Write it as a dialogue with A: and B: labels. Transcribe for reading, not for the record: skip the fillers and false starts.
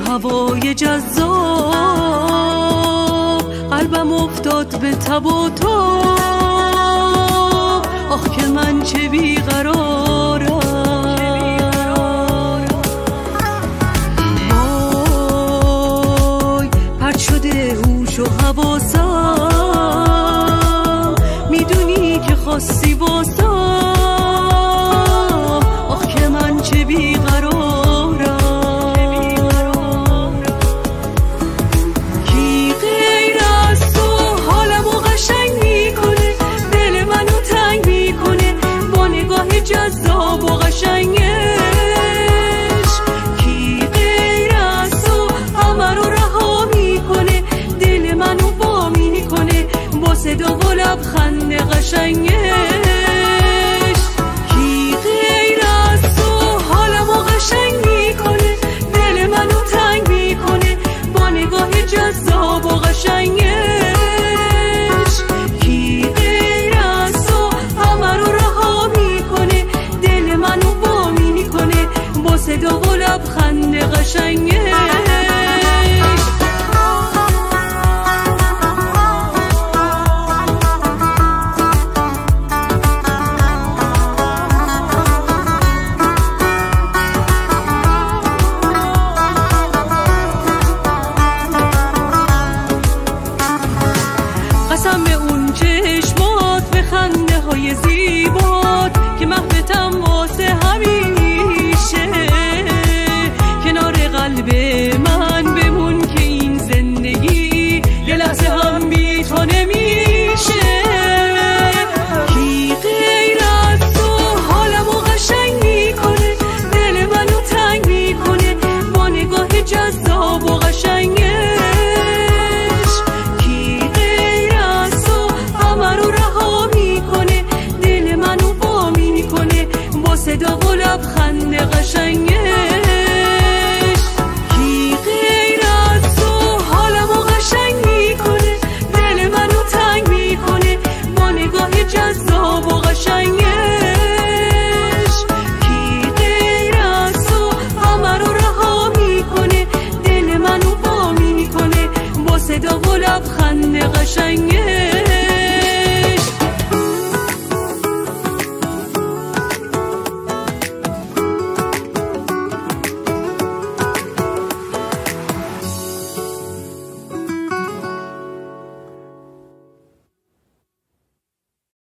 A: هوای جذاب قلبم افتاد به تب و تاب. آخ که من چه بیقرارم، وای پرت شده هوش و حواسم، میدونی که خواستی واسم. آخ که من چه بیقرارم، جذاب و قشنگش. کی غیر از تو همه رو رها میکنه، دل منو وا میکنه با صدا و لبخند قشنگش. کی غیر از تو حالمو قشنگ میکنه، دل منو تنگ میکنه با نگاه جذاب و قشنگش. صدا و لبخند قشنگش. قسم به اون چشمات، به خنده های زیبات که محبتم واسه همیشه. کنار قلب من بمون که این زندگی یه لحظه هم بی تو نمیشه. کی غیر از تو حالمو قشنگ میکنه، دل منو تنگ میکنه با نگاه جذاب و قشنگش. کی غیر از تو همه رو رها میکنه، دل منو وا میکنه با صدا و لبخند قشنگش. جذاب و قشنگش. کی غیر از تو همه رو رها میکنه، دل منو وا میکنه با صدا و لبخند قشنگش.